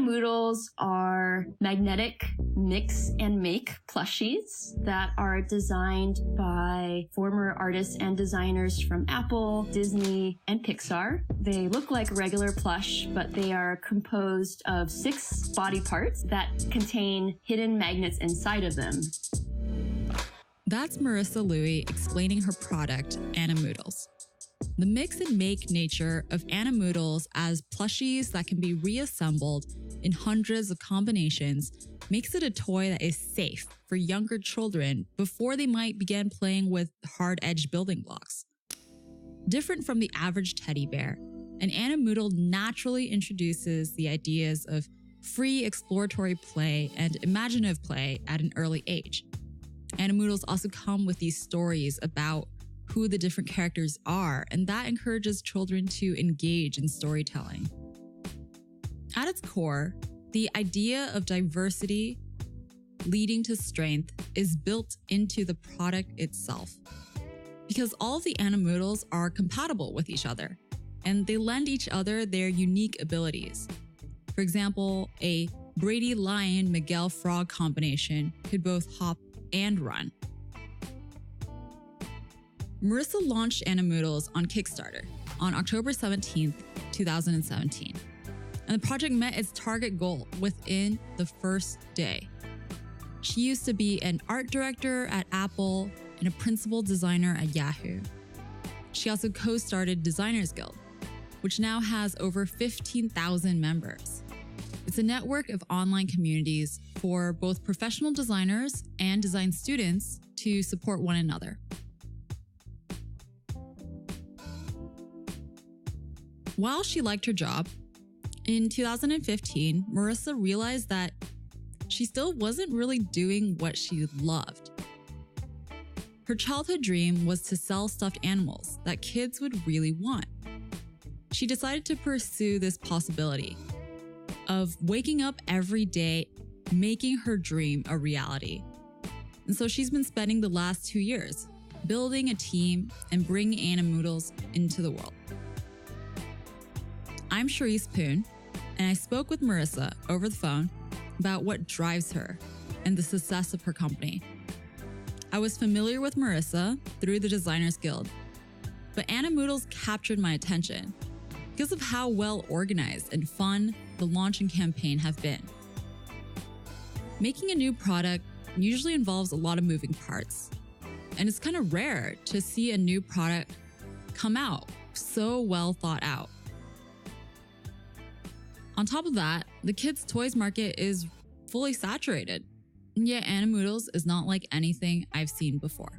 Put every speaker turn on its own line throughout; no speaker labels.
Animoodles are magnetic mix and make plushies that are designed by former artists and designers from Apple, Disney, and Pixar. They look like regular plush, but they are composed of 6 body parts that contain hidden magnets inside of them.
That's Marissa Louie explaining her product, Animoodles. The mix and make nature of Animoodles as plushies that can be reassembled in hundreds of combinations makes it a toy that is safe for younger children before they might begin playing with hard-edged building blocks. Different from the average teddy bear, an Animoodle naturally introduces the ideas of free exploratory play and imaginative play at an early age. Animoodles also come with these stories about who the different characters are, and that encourages children to engage in storytelling. At its core, the idea of diversity leading to strength is built into the product itself. Because all of the Animoodles are compatible with each other, and they lend each other their unique abilities. For example, a Brady Lion Miguel Frog combination could both hop and run. Marissa launched Animoodles on Kickstarter on October 17th, 2017. And the project met its target goal within the first day. She used to be an art director at Apple and a principal designer at Yahoo. She also co-started Designers Guild, which now has over 15,000 members. It's a network of online communities for both professional designers and design students to support one another. While she liked her job, in 2015, Marissa realized that she still wasn't really doing what she loved. Her childhood dream was to sell stuffed animals that kids would really want. She decided to pursue this possibility of waking up every day, making her dream a reality. And so she's been spending the last 2 years building a team and bringing Animoodles into the world. I'm Charisse Poon, and I spoke with Marissa over the phone about what drives her and the success of her company. I was familiar with Marissa through the Designers Guild, but Animoodles captured my attention because of how well organized and fun the launch and campaign have been. Making a new product usually involves a lot of moving parts, and it's kind of rare to see a new product come out so well thought out. On top of that, the kids' toys market is fully saturated, and yet Animoodles is not like anything I've seen before.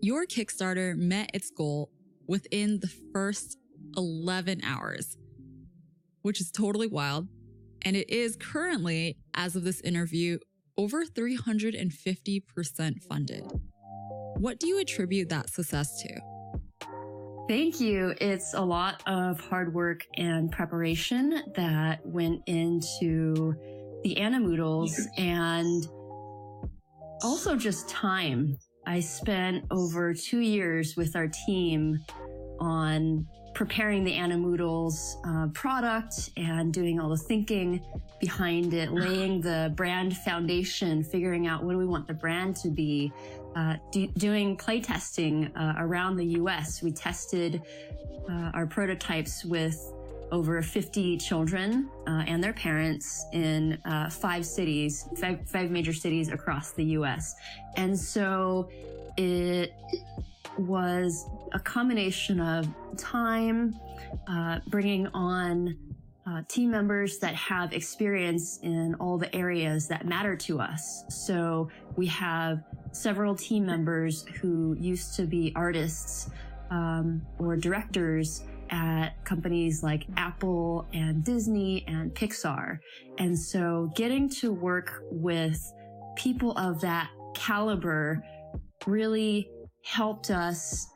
Your Kickstarter met its goal within the first 11 hours, which is totally wild, and it is currently, as of this interview, over 350% funded. What do you attribute that success to?
Thank you. It's a lot of hard work and preparation that went into the Animoodles and also just time. I spent over 2 years with our team on preparing the Animoodles product and doing all the thinking behind it, laying the brand foundation, figuring out what do we want the brand to be, doing play testing around the US. We tested our prototypes with over 50 children and their parents in 5 major cities across the US. And so it was a combination of time, bringing on team members that have experience in all the areas that matter to us. So we have several team members who used to be artists or directors at companies like Apple and Disney and Pixar. And so getting to work with people of that caliber really helped us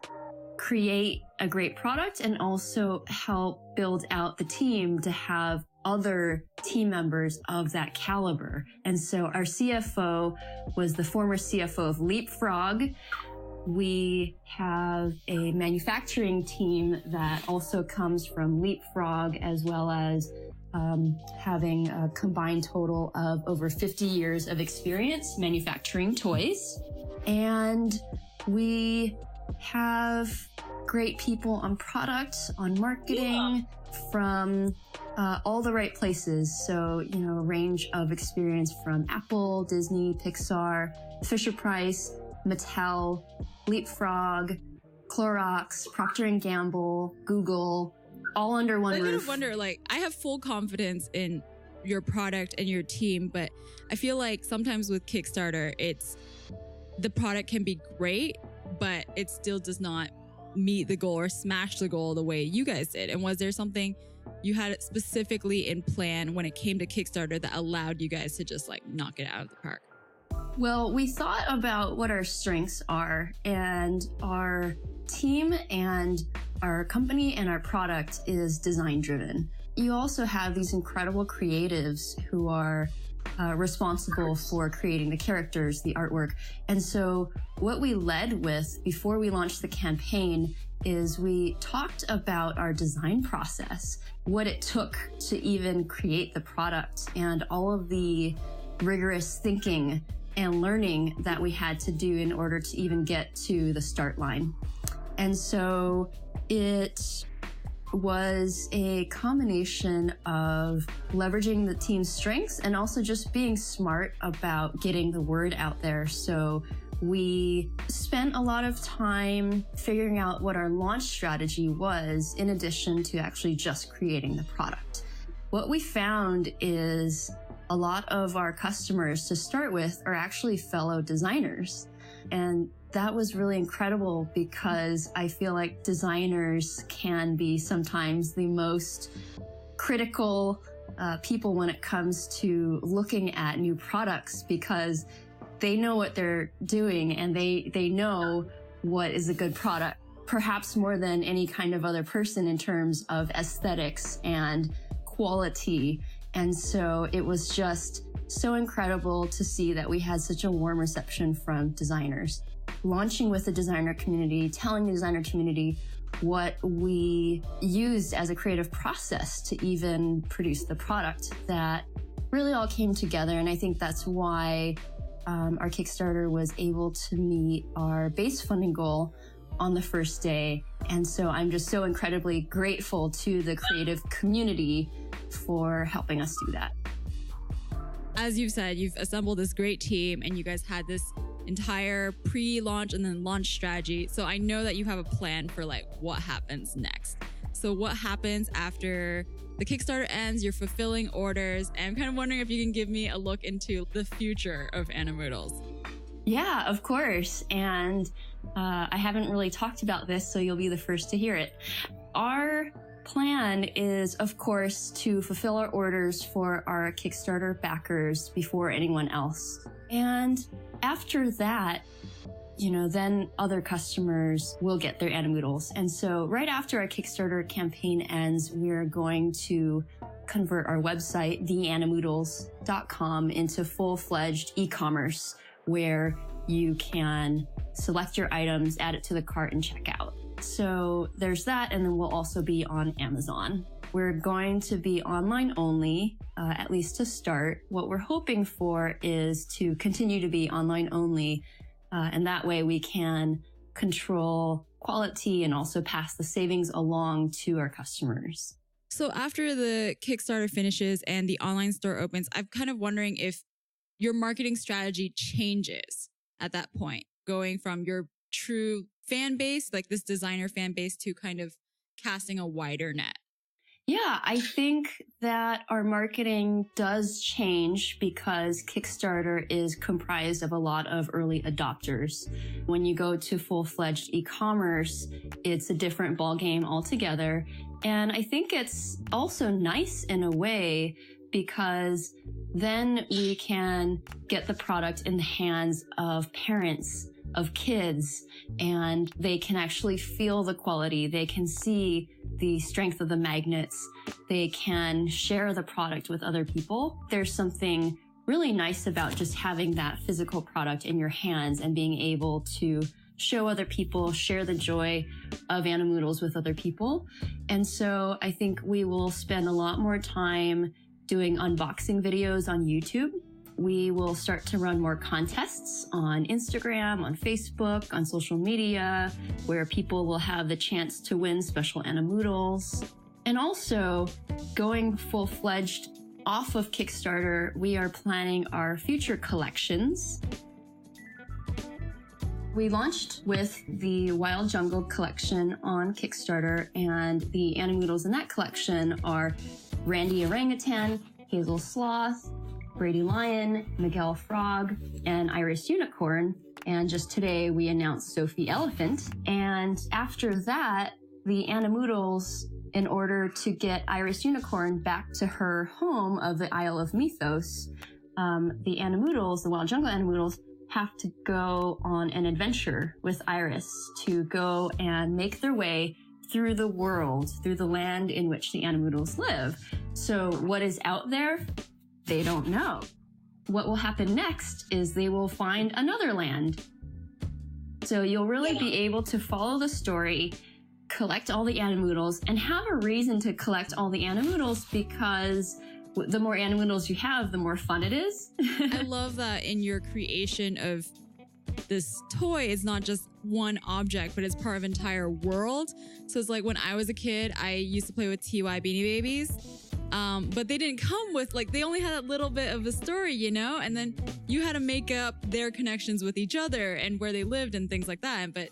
create a great product and also help build out the team to have other team members of that caliber. And so our CFO was the former CFO of Leapfrog, We have a manufacturing team that also comes from Leapfrog, as well as having a combined total of over 50 years of experience manufacturing toys. And we have great people on product, on marketing, from all the right places. So, a range of experience from Apple, Disney, Pixar, Fisher-Price, Mattel, Leapfrog, Clorox, Procter & Gamble, Google, all under one roof. I kind of
wonder, I have full confidence in your product and your team, but I feel like sometimes with Kickstarter, the product can be great, but it still does not meet the goal or smash the goal the way you guys did. And was there something you had specifically in plan when it came to Kickstarter that allowed you guys to just knock it out of the park?
Well, we thought about what our strengths are, and our team and our company and our product is design driven. You also have these incredible creatives who are responsible for creating the characters, the artwork. And so what we led with before we launched the campaign is we talked about our design process, what it took to even create the product, and all of the rigorous thinking and learning that we had to do in order to even get to the start line. And so it was a combination of leveraging the team's strengths and also just being smart about getting the word out there. So we spent a lot of time figuring out what our launch strategy was, in addition to actually just creating the product. What we found is a lot of our customers to start with are actually fellow designers. And that was really incredible because I feel like designers can be sometimes the most critical people when it comes to looking at new products, because they know what they're doing and they know what is a good product, perhaps more than any kind of other person in terms of aesthetics and quality. And so it was just so incredible to see that we had such a warm reception from designers. Launching with the designer community, telling the designer community what we used as a creative process to even produce the product, that really all came together. And I think that's why our Kickstarter was able to meet our base funding goal on the first day. And so I'm just so incredibly grateful to the creative community for helping us do that.
As you've said, you've assembled this great team and you guys had this entire pre-launch and then launch strategy. So I know that you have a plan for what happens next. So what happens after the Kickstarter ends, you're fulfilling orders, and I'm kind of wondering if you can give me a look into the future of Animoodles.
Yeah, of course. And I haven't really talked about this, so you'll be the first to hear it. Our plan is, of course, to fulfill our orders for our Kickstarter backers before anyone else. And after that, then other customers will get their Animoodles. And so right after our Kickstarter campaign ends, we're going to convert our website, theanimoodles.com, into full-fledged e-commerce where you can select your items, add it to the cart, and check out. So there's that, and then we'll also be on Amazon. We're going to be online only, at least to start. What we're hoping for is to continue to be online only, and that way we can control quality and also pass the savings along to our customers.
So after the Kickstarter finishes and the online store opens, I'm kind of wondering if your marketing strategy changes at that point, going from your true fan base, like this designer fan base, to kind of casting a wider net.
Yeah, I think that our marketing does change because Kickstarter is comprised of a lot of early adopters. When you go to full-fledged e-commerce, it's a different ballgame altogether. And I think it's also nice in a way because then we can get the product in the hands of parents, of kids, and they can actually feel the quality. They can see the strength of the magnets. They can share the product with other people. There's something really nice about just having that physical product in your hands and being able to show other people, share the joy of Animoodles with other people. And so I think we will spend a lot more time doing unboxing videos on YouTube. We will start to run more contests on Instagram, on Facebook, on social media, where people will have the chance to win special Animoodles. And also, going full-fledged off of Kickstarter, we are planning our future collections. We launched with the Wild Jungle collection on Kickstarter, and the Animoodles in that collection are Randy Orangutan, Hazel Sloth, Brady Lion, Miguel Frog, and Iris Unicorn. And just today we announced Sophie Elephant. And after that, the Animoodles, in order to get Iris Unicorn back to her home of the Isle of Mythos, the Animoodles, the Wild Jungle Animoodles, have to go on an adventure with Iris to go and make their way through the world, through the land in which the Animoodles live. So what is out there? They don't know. What will happen next is they will find another land. So you'll really be able to follow the story, collect all the Animoodles, and have a reason to collect all the Animoodles, because the more Animoodles you have, the more fun it is.
I love that in your creation of this toy, it's not just one object, but it's part of an entire world. So it's like when I was a kid, I used to play with TY Beanie Babies. But they didn't come with, like, they only had a little bit of a story, you know? And then you had to make up their connections with each other and where they lived and things like that. But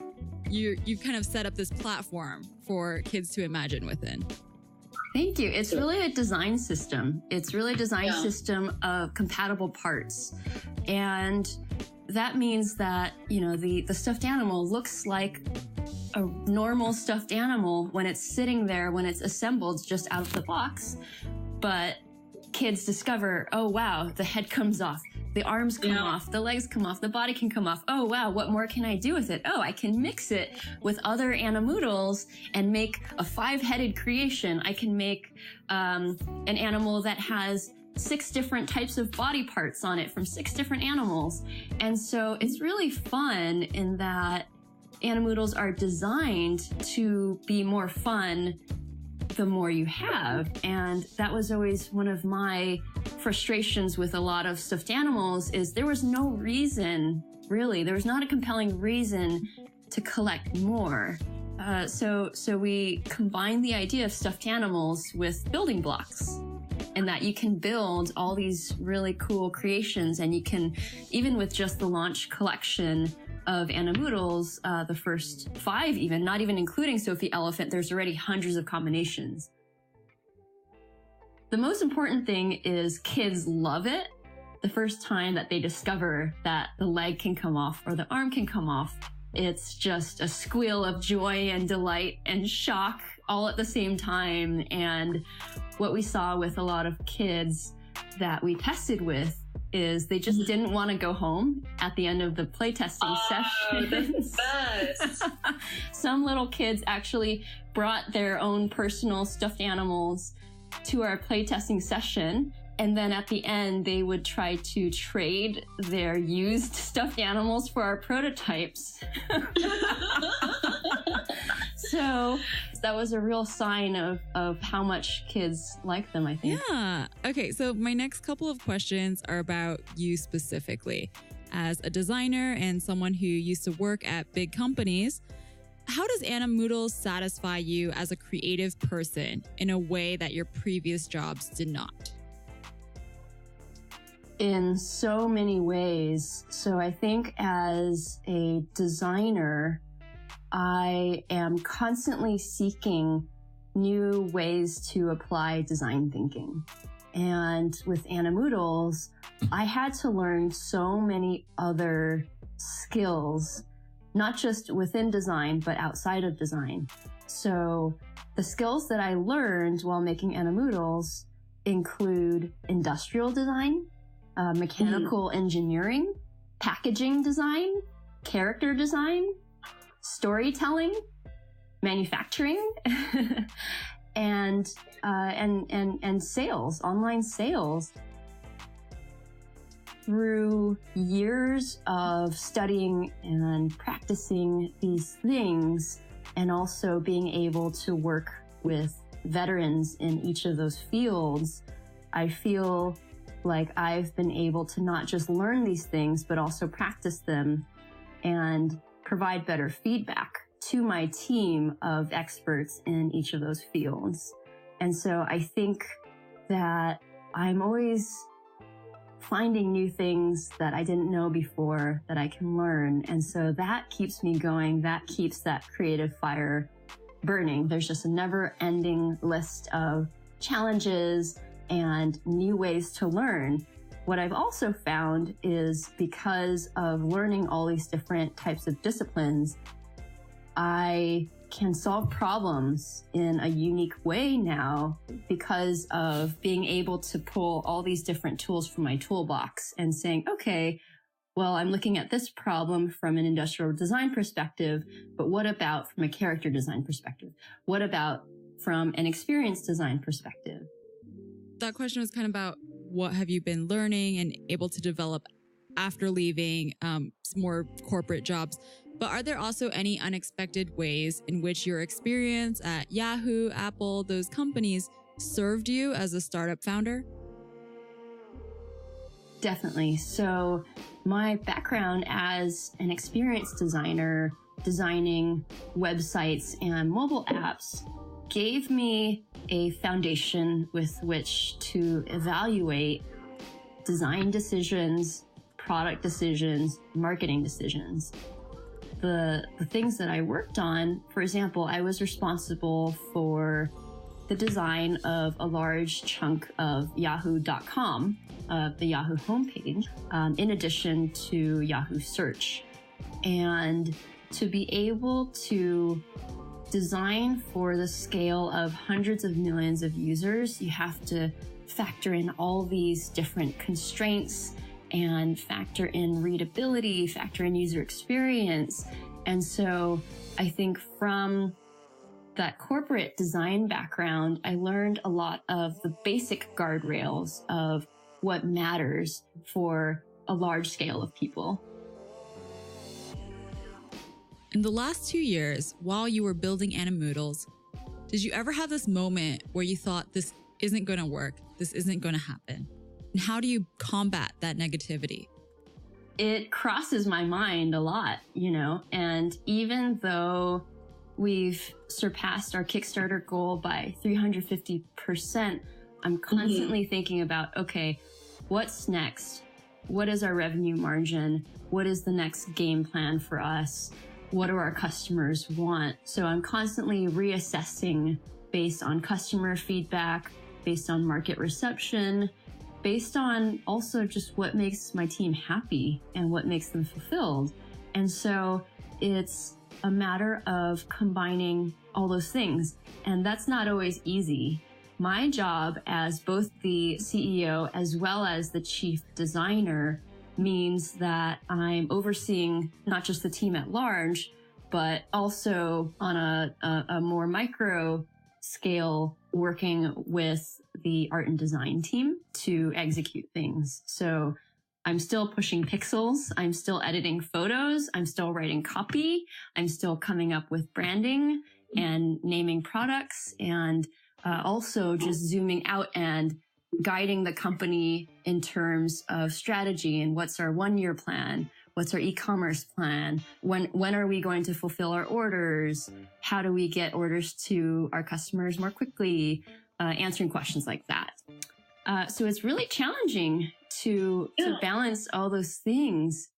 you've kind of set up this platform for kids to imagine within.
Thank you. It's really a design system. It's really a design system of compatible parts. And that means that, you know, the stuffed animal looks like a normal stuffed animal when it's sitting there, when it's assembled just out of the box. But kids discover, oh, wow, the head comes off, the arms come off, the legs come off, the body can come off. Oh, wow, what more can I do with it? Oh, I can mix it with other Animoodles and make a 5-headed creation. I can make an animal that has 6 different types of body parts on it from 6 different animals. And so it's really fun in that Animoodles are designed to be more fun the more you have. And that was always one of my frustrations with a lot of stuffed animals, is there was no reason, really, there was not a compelling reason to collect more. So we combined the idea of stuffed animals with building blocks, and that you can build all these really cool creations, and you can, even with just the launch collection of Animoodles, the first 5 even, not even including Sophie Elephant, there's already hundreds of combinations. The most important thing is kids love it the first time that they discover that the leg can come off or the arm can come off. It's just a squeal of joy and delight and shock all at the same time. And what we saw with a lot of kids that we tested with is they just didn't want to go home at the end of the playtesting session.
That's the best.
Some little kids actually brought their own personal stuffed animals to our playtesting session. And then at the end, they would try to trade their used stuffed animals for our prototypes. So that was a real sign of how much kids like them, I think.
Yeah. Okay, so my next couple of questions are about you specifically. As a designer and someone who used to work at big companies, how does Animoodles satisfy you as a creative person in a way that your previous jobs did not?
In so many ways. So I think as a designer, I am constantly seeking new ways to apply design thinking. And with Animoodles, I had to learn so many other skills, not just within design, but outside of design. So the skills that I learned while making Animoodles include industrial design, mechanical engineering, packaging design, character design, storytelling, manufacturing, and sales, online sales. through years of studying and practicing these things, and also being able to work with veterans in each of those fields, I feel like I've been able to not just learn these things, but also practice them and provide better feedback to my team of experts in each of those fields. And so I think that I'm always finding new things that I didn't know before that I can learn. And so that keeps me going. That keeps that creative fire burning. There's just a never-ending list of challenges and new ways to learn. What I've also found is because of learning all these different types of disciplines, I can solve problems in a unique way now because of being able to pull all these different tools from my toolbox and saying, okay, well, I'm looking at this problem from an industrial design perspective, but what about from a character design perspective? What about from an experience design perspective?
That question was kind of about what have you been learning and able to develop after leaving more corporate jobs. But are there also any unexpected ways in which your experience at Yahoo, Apple, those companies served you as a startup founder?
Definitely. So my background as an experience designer, designing websites and mobile apps, gave me a foundation with which to evaluate design decisions, product decisions, marketing decisions. The things that I worked on, for example, I was responsible for the design of a large chunk of yahoo.com, the Yahoo homepage, in addition to Yahoo search. And to be able to design for the scale of hundreds of millions of users, you have to factor in all these different constraints and factor in readability, factor in user experience. And so I think from that corporate design background, I learned a lot of the basic guardrails of what matters for a large scale of people.
In the last 2 years, while you were building Animoodles, did you ever have this moment where you thought this isn't going to work, this isn't going to happen? And how do you combat that negativity?
It crosses my mind a lot, and even though we've surpassed our Kickstarter goal by 350%, I'm constantly thinking about, okay, what's next? What is our revenue margin? What is the next game plan for us? What do our customers want? So I'm constantly reassessing based on customer feedback, based on market reception, based on also just what makes my team happy and what makes them fulfilled. And so it's a matter of combining all those things. And that's not always easy. My job as both the CEO as well as the chief designer means that I'm overseeing not just the team at large, but also on a more micro scale, working with the art and design team to execute things. So I'm still pushing pixels. I'm still editing photos. I'm still writing copy. I'm still coming up with branding and naming products, and also just zooming out and guiding the company in terms of strategy and what's our 1-year plan, what's our e-commerce plan, when are we going to fulfill our orders, how do we get orders to our customers more quickly, answering questions like that. So it's really challenging to balance all those things.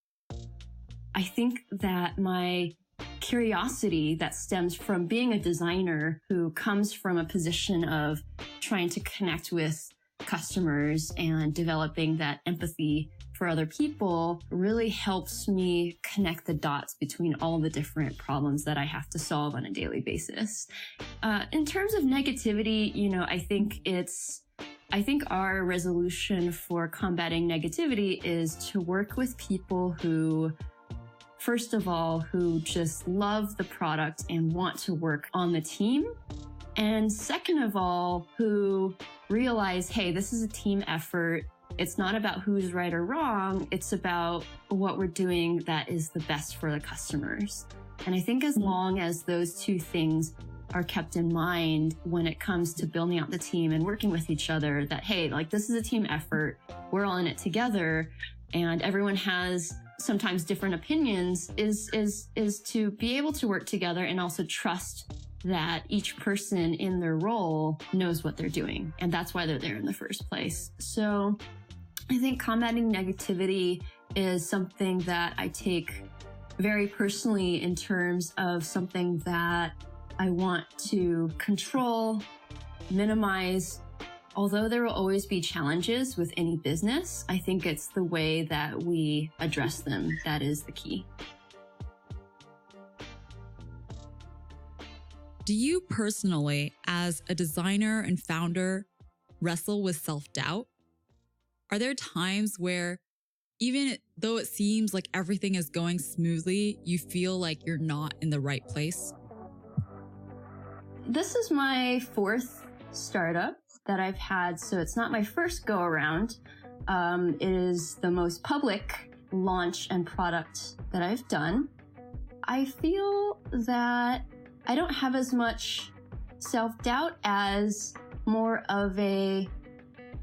I think that my curiosity that stems from being a designer who comes from a position of trying to connect with customers and developing that empathy for other people really helps me connect the dots between all the different problems that I have to solve on a daily basis. In terms of negativity, I think our resolution for combating negativity is to work with people who, first of all, who just love the product and want to work on the team. And second of all, who realize, hey, this is a team effort. it's not about who's right or wrong. It's about what we're doing that is the best for the customers. And I think as long as those two things are kept in mind when it comes to building out the team and working with each other, that, hey, like, this is a team effort. We're all in it together, and everyone has sometimes different opinions, is to be able to work together and also trust that each person in their role knows what they're doing. And that's why they're there in the first place. So I think combating negativity is something that I take very personally in terms of something that I want to control, minimize. Although there will always be challenges with any business, I think it's the way that we address them that is the key.
Do you personally, as a designer and founder, wrestle with self-doubt? Are there times where, even though it seems like everything is going smoothly, you feel like you're not in the right place?
This is my fourth startup that I've had, so it's not my first go around. It is the most public launch and product that I've done. I feel that I don't have as much self-doubt as more of a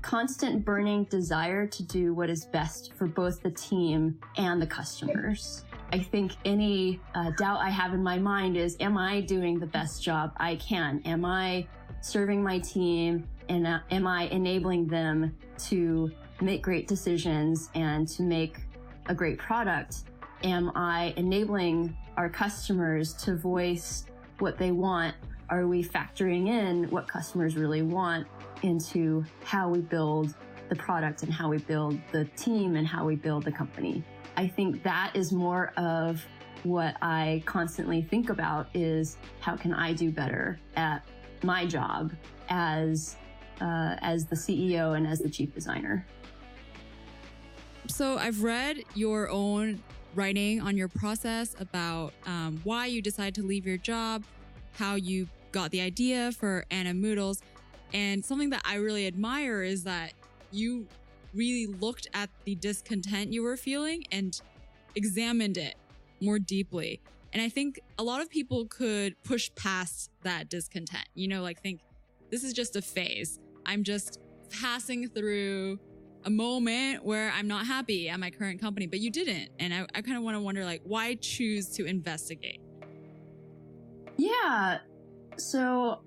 constant burning desire to do what is best for both the team and the customers. I think any doubt I have in my mind is, am I doing the best job I can? Am I serving my team? And am I enabling them to make great decisions and to make a great product? Am I enabling our customers to voice what they want? Are we factoring in what customers really want into how we build the product and how we build the team and how we build the company? I think that is more of what I constantly think about, is how can I do better at my job as the CEO and as the chief designer.
So I've read your own writing on your process about why you decided to leave your job, how you got the idea for Animoodles. And something that I really admire is that you really looked at the discontent you were feeling and examined it more deeply. And I think a lot of people could push past that discontent, like think, this is just a phase. I'm just passing through a moment where I'm not happy at my current company, but you didn't. And I kind of want to wonder, like, why choose to investigate?
Yeah. So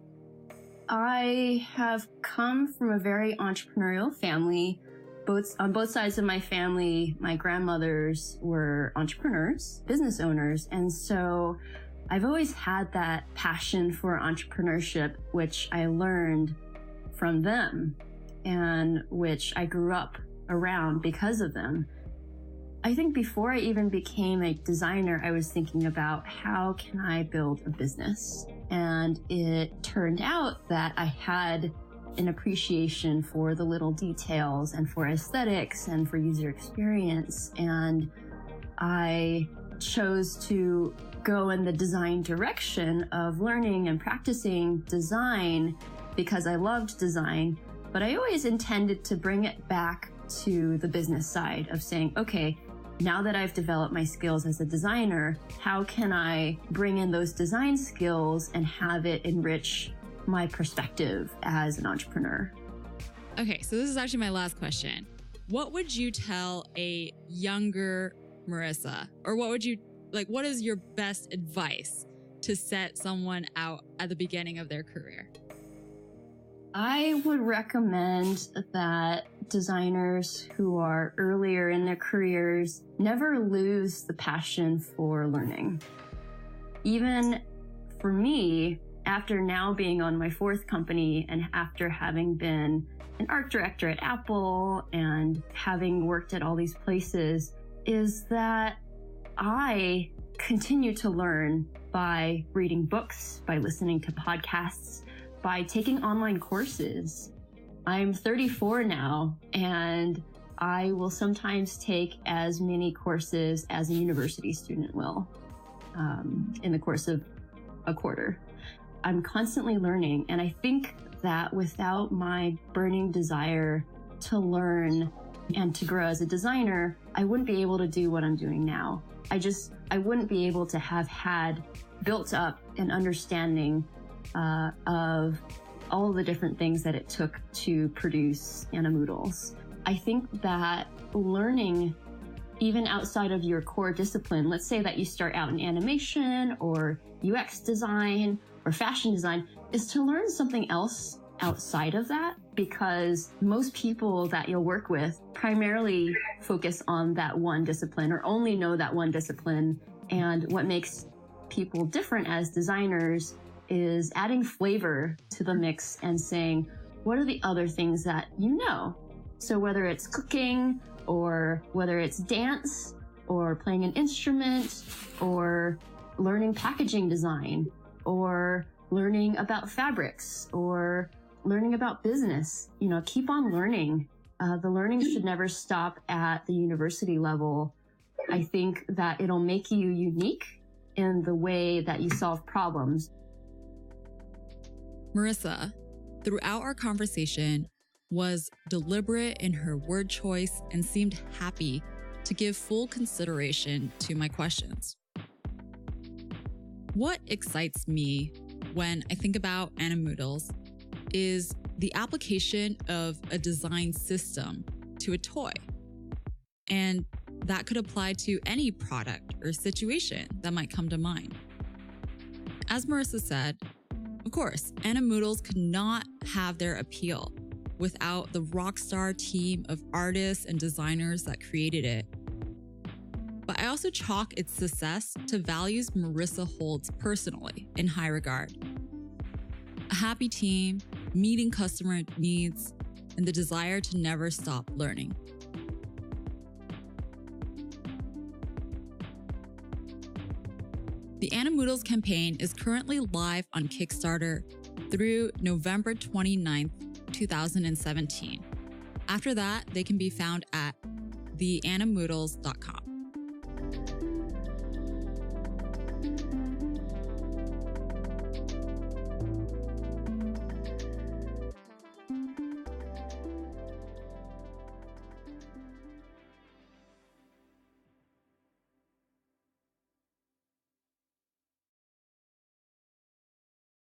I have come from a very entrepreneurial family. On both sides of my family, my grandmothers were entrepreneurs, business owners. And so I've always had that passion for entrepreneurship, which I learned from them and which I grew up around because of them. I think before I even became a designer, I was thinking about how can I build a business? And it turned out that I had an appreciation for the little details and for aesthetics and for user experience. And I chose to go in the design direction of learning and practicing design because I loved design, but I always intended to bring it back to the business side of saying, okay, now that I've developed my skills as a designer, how can I bring in those design skills and have it enrich my perspective as an entrepreneur?
Okay, so this is actually my last question. What would you tell a younger Marissa? Or what is your best advice to set someone out at the beginning of their career?
I would recommend that designers who are earlier in their careers never lose the passion for learning. Even for me, after now being on my fourth company and after having been an art director at Apple and having worked at all these places, is that I continue to learn by reading books, by listening to podcasts, by taking online courses. I'm 34 now, and I will sometimes take as many courses as a university student will in the course of a quarter. I'm constantly learning, and I think that without my burning desire to learn and to grow as a designer, I wouldn't be able to do what I'm doing now. I wouldn't be able to have had built up an understanding of all of the different things that it took to produce Animoodles. I think that learning even outside of your core discipline, let's say that you start out in animation or UX design or fashion design, is to learn something else outside of that, because most people that you'll work with primarily focus on that one discipline or only know that one discipline. And what makes people different as designers is adding flavor to the mix and saying, what are the other things that you know? So whether it's cooking or whether it's dance or playing an instrument or learning packaging design or learning about fabrics or learning about business, keep on learning. The learning should never stop at the university level. I think that it'll make you unique in the way that you solve problems.
Marissa, throughout our conversation, was deliberate in her word choice and seemed happy to give full consideration to my questions. What excites me when I think about Animoodles is the application of a design system to a toy. And that could apply to any product or situation that might come to mind. As Marissa said, of course, Animoodles could not have their appeal without the rockstar team of artists and designers that created it. But I also chalk its success to values Marissa holds personally in high regard. A happy team, meeting customer needs, and the desire to never stop learning. The Animoodles campaign is currently live on Kickstarter through November 29th, 2017. After that, they can be found at theanimoodles.com.